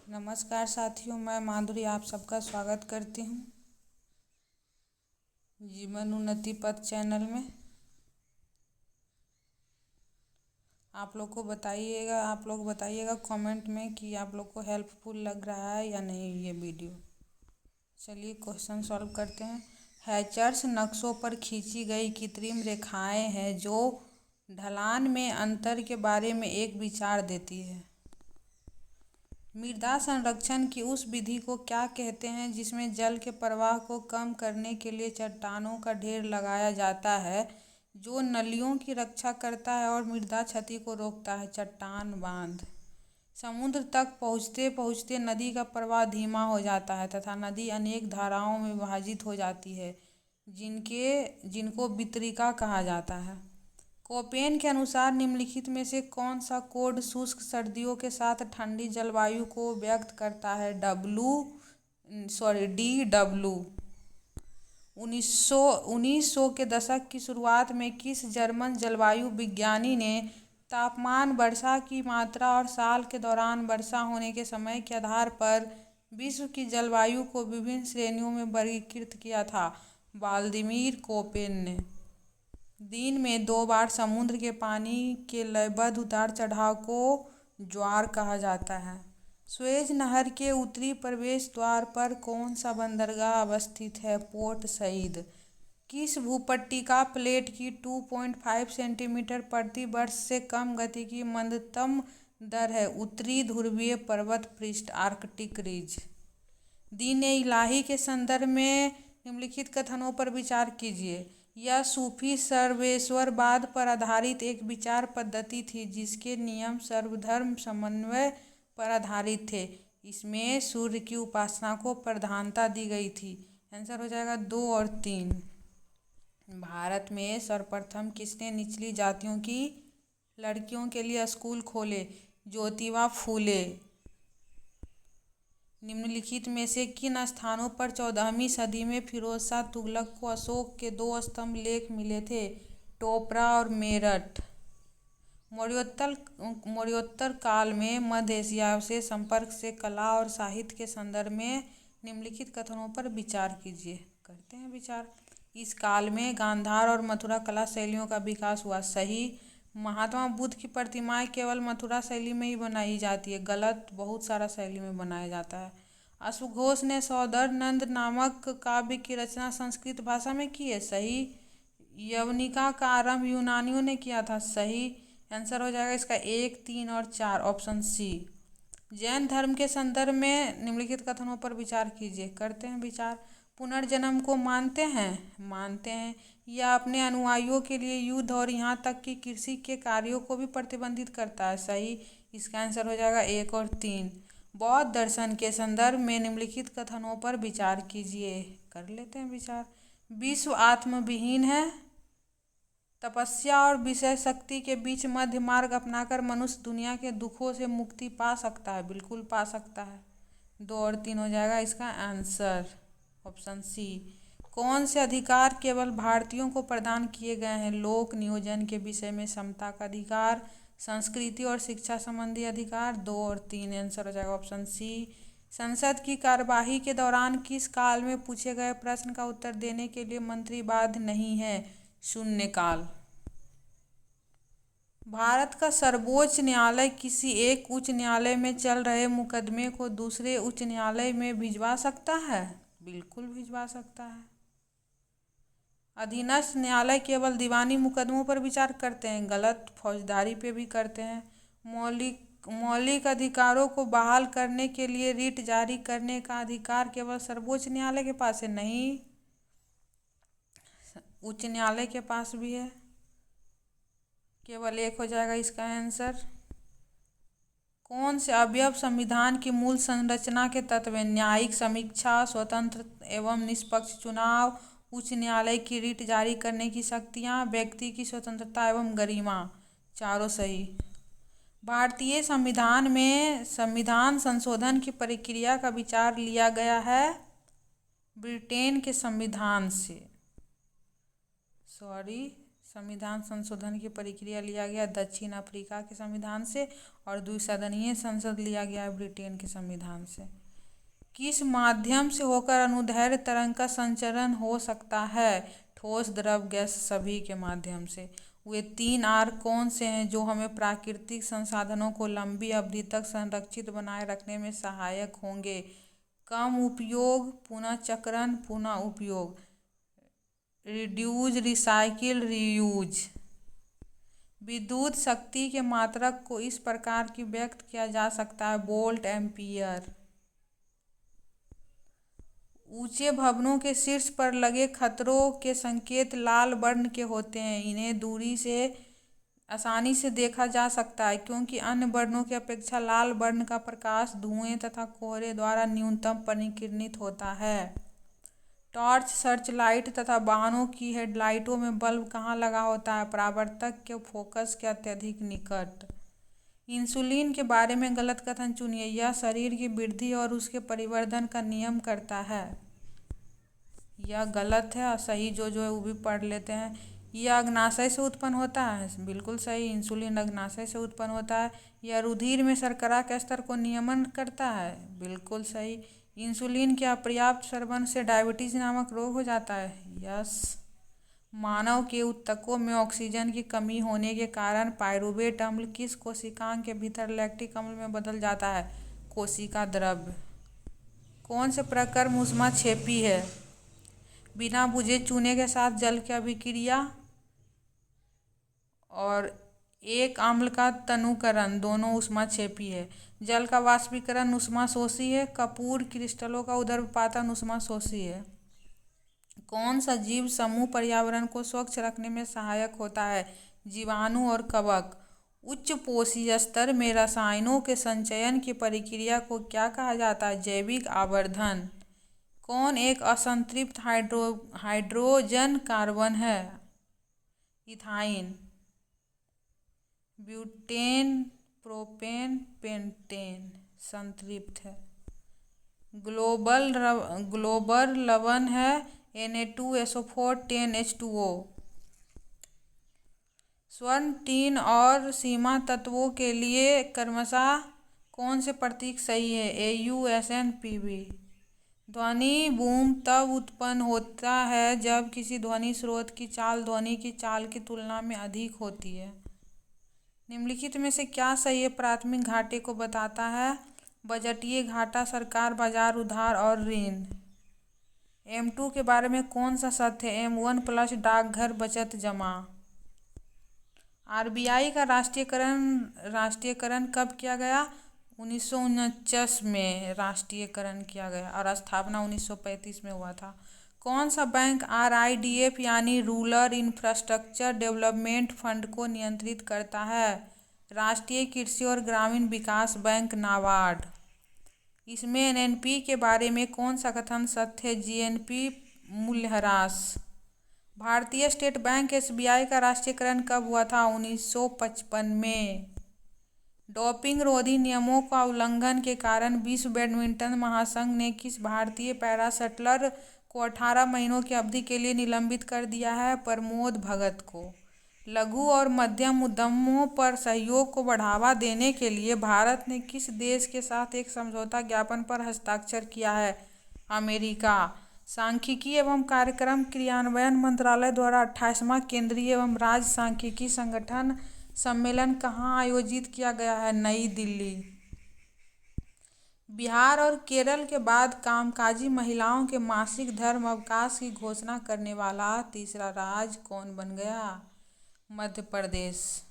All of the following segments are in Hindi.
नमस्कार साथियों, मैं माधुरी आप सबका स्वागत करती हूँ जीवन उन्नति पथ चैनल में। आप लोग बताइएगा कमेंट में कि आप लोग को हेल्पफुल लग रहा है या नहीं ये वीडियो। चलिए क्वेश्चन सॉल्व करते हैं। हैचर्स नक्शों पर खींची गई कृत्रिम रेखाएं हैं जो ढलान में अंतर के बारे में एक विचार देती है। मृदा संरक्षण की उस विधि को क्या कहते हैं जिसमें जल के प्रवाह को कम करने के लिए चट्टानों का ढेर लगाया जाता है जो नलियों की रक्षा करता है और मृदा क्षति को रोकता है? चट्टान बांध। समुद्र तक पहुँचते पहुँचते नदी का प्रवाह धीमा हो जाता है तथा नदी अनेक धाराओं में विभाजित हो जाती है जिनको वितरिका कहा जाता है। कोपेन के अनुसार निम्नलिखित में से कौन सा कोड शुष्क सर्दियों के साथ ठंडी जलवायु को व्यक्त करता है? DW। 1900 के दशक की शुरुआत में किस जर्मन जलवायु विज्ञानी ने तापमान, वर्षा की मात्रा और साल के दौरान वर्षा होने के समय के आधार पर विश्व की जलवायु को विभिन्न श्रेणियों में वर्गीकृत किया था? व्लादिमीर कोपेन ने। दिन में 2 बार समुद्र के पानी के लयबद्ध उतार चढ़ाव को ज्वार कहा जाता है। सुएज नहर के उत्तरी प्रवेश द्वार पर कौन सा बंदरगाह अवस्थित है? Port Said. किस भूपट्टिका प्लेट की 2.5 सेंटीमीटर प्रति वर्ष से कम गति की मंदतम दर है? उत्तरी ध्रुवीय पर्वत पृष्ठ, आर्कटिक रिज। दीन ए इलाही के संदर्भ में निम्नलिखित कथनों पर विचार कीजिए। यह सूफी सर्वेश्वरवाद पर आधारित एक विचार पद्धति थी जिसके नियम सर्वधर्म समन्वय पर आधारित थे। इसमें सूर्य की उपासना को प्रधानता दी गई थी। आंसर हो जाएगा 2 और 3। भारत में सर्वप्रथम किसने निचली जातियों की लड़कियों के लिए स्कूल खोले? ज्योतिबा फूले। निम्नलिखित में से किन स्थानों पर 14वीं सदी में फिरोज शाह तुगलक को अशोक के 2 स्तंभ लेख मिले थे? टोपरा और मेरठ। मौर्योत्तर काल में मध्य एशिया से संपर्क से कला और साहित्य के संदर्भ में निम्नलिखित कथनों पर विचार कीजिए। करते हैं विचार। इस काल में गांधार और मथुरा कला शैलियों का विकास हुआ। सही। महात्मा बुद्ध की प्रतिमाएं केवल मथुरा शैली में ही बनाई जाती है। गलत, बहुत सारा शैली में बनाया जाता है। अश्वघोष ने सौंदर्य नंद नामक काव्य की रचना संस्कृत भाषा में की है। सही। यवनिका का आरंभ यूनानियों ने किया था। सही। आंसर हो जाएगा इसका 1, 3 और 4, ऑप्शन सी। जैन धर्म के संदर्भ में निम्नलिखित कथनों पर विचार कीजिए। करते हैं विचार। पुनर्जन्म को मानते हैं यह अपने अनुयायियों के लिए युद्ध और यहाँ तक कि कृषि के कार्यों को भी प्रतिबंधित करता है। सही। इसका आंसर हो जाएगा 1 और 3। बौद्ध दर्शन के संदर्भ में निम्नलिखित कथनों पर विचार कीजिए। कर लेते हैं विचार। विश्व आत्मविहीन है। तपस्या और विषय शक्ति के बीच मध्य मार्ग अपनाकर मनुष्य दुनिया के दुखों से मुक्ति पा सकता है। बिल्कुल पा सकता है। 2 और 3 हो जाएगा इसका आंसर, ऑप्शन सी। कौन से अधिकार केवल भारतीयों को प्रदान किए गए हैं? लोक नियोजन के विषय में समता का अधिकार, संस्कृति और शिक्षा संबंधी अधिकार। 2 और 3, आंसर हो जाएगा ऑप्शन सी। संसद की कार्यवाही के दौरान किस काल में पूछे गए प्रश्न का उत्तर देने के लिए मंत्री बाध्य नहीं है? शून्यकाल। भारत का सर्वोच्च न्यायालय किसी एक उच्च न्यायालय में चल रहे मुकदमे को दूसरे उच्च न्यायालय में भिजवा सकता है? बिल्कुल भिजवा सकता है। अधीनस्थ न्यायालय केवल दीवानी मुकदमों पर विचार करते हैं। गलत, फौजदारी पे भी करते हैं। मौलिक अधिकारों को बहाल करने के लिए रिट जारी करने का अधिकार केवल सर्वोच्च न्यायालय के पास है? नहीं, उच्च न्यायालय के पास भी है। केवल 1 हो जाएगा इसका आंसर। कौन से अवयव संविधान की मूल संरचना के तत्व हैं? न्यायिक समीक्षा, स्वतंत्र एवं निष्पक्ष चुनाव, उच्च न्यायालय की रिट जारी करने की शक्तियाँ, व्यक्ति की स्वतंत्रता एवं गरिमा। चारों सही। भारतीय संविधान में संविधान संशोधन की प्रक्रिया का विचार लिया गया है ब्रिटेन के संविधान से। संविधान संशोधन की प्रक्रिया लिया गया दक्षिण अफ्रीका के संविधान से और द्विसदनीय संसद लिया गया ब्रिटेन के संविधान से। किस माध्यम से होकर अनुदैर्ध्य तरंग का संचरण हो सकता है? ठोस, द्रव, गैस, सभी के माध्यम से। वे 3 आर कौन से हैं जो हमें प्राकृतिक संसाधनों को लंबी अवधि तक संरक्षित बनाए रखने में सहायक होंगे? कम उपयोग, पुनःचक्रण, पुनः उपयोग, रिड्यूज, रिसाइकिल, रीयूज। विद्युत शक्ति के मात्रक को इस प्रकार की व्यक्त किया जा सकता है वोल्ट एम्पीयर। ऊंचे भवनों के शीर्ष पर लगे खतरों के संकेत लाल वर्ण के होते हैं। इन्हें दूरी से आसानी से देखा जा सकता है क्योंकि अन्य वर्णों की अपेक्षा लाल वर्ण का प्रकाश धुएं तथा कोहरे द्वारा न्यूनतम परिकिरणित होता है। टॉर्च, सर्च लाइट तथा वाहनों की हेडलाइटों में बल्ब कहाँ लगा होता है? परावर्तक के फोकस के अत्यधिक निकट। इंसुलिन के बारे में गलत कथन चुनिए। यह शरीर की वृद्धि और उसके परिवर्धन का नियम करता है। यह गलत है और सही जो है वो भी पढ़ लेते हैं। यह अग्नाशय से उत्पन्न होता है, बिल्कुल सही। इंसुलिन अग्नाशय से उत्पन्न होता है। यह रुधिर में शर्करा के स्तर को नियमन करता है, बिल्कुल सही। इंसुलिन के अपर्याप्त सेवन से डायबिटीज नामक रोग हो जाता है, यस। मानव के ऊतकों में ऑक्सीजन की कमी होने के कारण पायरुवेट अम्ल किस कोशिकांग के भीतर लैक्टिक अम्ल में बदल जाता है? कोशिका द्रव्य। कौन से प्रक्रम ऊष्माक्षेपी है? बिना बुझे चूने के साथ जल की अभिक्रिया और एक अम्ल का तनुकरण दोनों ऊष्माक्षेपी है। जल का वाष्पीकरण ऊष्माशोषी है। कपूर क्रिस्टलों का उदर्वपातन ऊष्माशोषी है। कौन सा जीव समूह पर्यावरण को स्वच्छ रखने में सहायक होता है? जीवाणु और कवक। उच्च पोषी स्तर में रसायनों के संचयन की प्रक्रिया को क्या कहा जाता है? जैविक आवर्धन। कौन एक असंतृप्त हाइड्रोजन कार्बन है? इथाइन। ब्यूटेन, प्रोपेन, पेंटेन संतृप्त है। ग्लोबल लवण है Na2SO4 10H2O। स्वर्ण, टीन और सीमा तत्वों के लिए क्रमशः कौन से प्रतीक सही है? Au, Sn, Pb। ध्वनि बूम तब उत्पन्न होता है जब किसी ध्वनि स्रोत की चाल ध्वनि की चाल की तुलना में अधिक होती है। निम्नलिखित में से क्या सही है? प्राथमिक घाटे को बताता है। बजटीय घाटा, सरकार, बाजार, उधार और ऋण। M2 के बारे में कौन सा सत्य है? M1 प्लस डाकघर बचत जमा। RBI का राष्ट्रीयकरण कब किया गया? 1949 में राष्ट्रीयकरण किया गया और स्थापना 1935 में हुआ था। कौन सा बैंक RIDF यानी रूरल इंफ्रास्ट्रक्चर डेवलपमेंट फंड को नियंत्रित करता है? राष्ट्रीय कृषि और ग्रामीण विकास बैंक, नाबार्ड। इसमें NNP के बारे में कौन सा कथन सत्य है? GNP मूल्यह्रास। भारतीय स्टेट बैंक SBI का राष्ट्रीयकरण कब हुआ था? 1955 में। डोपिंग रोधी नियमों का उल्लंघन के कारण विश्व बैडमिंटन महासंघ ने किस भारतीय पैरा शटलर को 18 महीनों की अवधि के लिए निलंबित कर दिया है? प्रमोद भगत को। लघु और मध्यम उद्यमों पर सहयोग को बढ़ावा देने के लिए भारत ने किस देश के साथ एक समझौता ज्ञापन पर हस्ताक्षर किया है? अमेरिका। सांख्यिकी एवं कार्यक्रम क्रियान्वयन मंत्रालय द्वारा 28वां केंद्रीय एवं राज्य सांख्यिकी संगठन सम्मेलन कहाँ आयोजित किया गया है? नई दिल्ली। बिहार और केरल के बाद कामकाजी महिलाओं के मासिक धर्म अवकाश की घोषणा करने वाला तीसरा राज्य कौन बन गया? मध्य प्रदेश।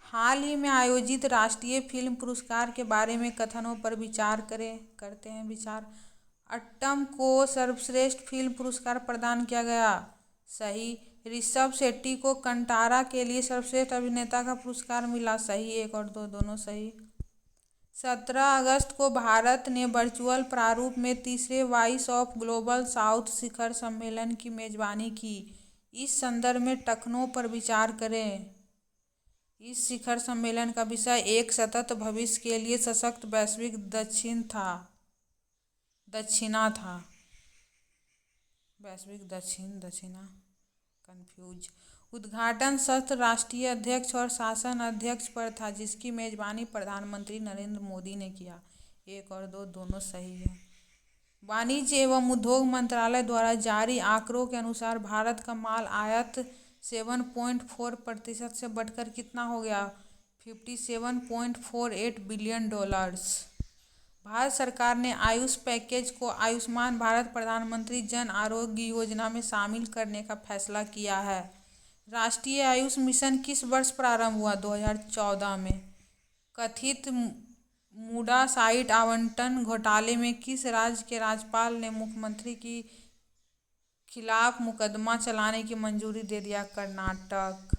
हाल ही में आयोजित राष्ट्रीय फिल्म पुरस्कार के बारे में कथनों पर विचार करते हैं विचार। अट्टम को सर्वश्रेष्ठ फिल्म पुरस्कार प्रदान किया गया, सही। ऋषभ शेट्टी को कंटारा के लिए सर्वश्रेष्ठ अभिनेता का पुरस्कार मिला, सही। 1 और 2 दोनों सही। 17 अगस्त को भारत ने वर्चुअल प्रारूप में तीसरे वॉइस ऑफ ग्लोबल साउथ शिखर सम्मेलन की मेजबानी की। इस संदर्भ में टखनों पर विचार करें। इस शिखर सम्मेलन का विषय एक सतत भविष्य के लिए सशक्त वैश्विक दक्षिणा था। वैश्विक दक्षिणा कंफ्यूज। उद्घाटन सत्र राष्ट्रीय अध्यक्ष और शासन अध्यक्ष पर था, जिसकी मेजबानी प्रधानमंत्री नरेंद्र मोदी ने किया। 1 और 2 दोनों सही है। वाणिज्य एवं उद्योग मंत्रालय द्वारा जारी आंकड़ों के अनुसार भारत का माल आयात 7.4% से बढ़कर कितना हो गया? 57.48 बिलियन डॉलर्स। भारत सरकार ने आयुष पैकेज को आयुष्मान भारत प्रधानमंत्री जन आरोग्य योजना में शामिल करने का फैसला किया है। राष्ट्रीय आयुष मिशन किस वर्ष प्रारंभ हुआ? 2014 में। कथित मुडा साइट आवंटन घोटाले में किस राज्य के राज्यपाल ने मुख्यमंत्री की खिलाफ मुकदमा चलाने की मंजूरी दे दिया? कर्नाटक।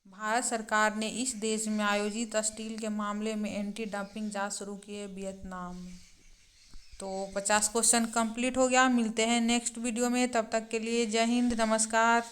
भारत सरकार ने इस देश में आयोजित स्टील के मामले में एंटी डंपिंग जांच शुरू की है? वियतनाम। तो 50 क्वेश्चन कंप्लीट हो गया। मिलते हैं नेक्स्ट वीडियो में, तब तक के लिए जय हिंद, नमस्कार।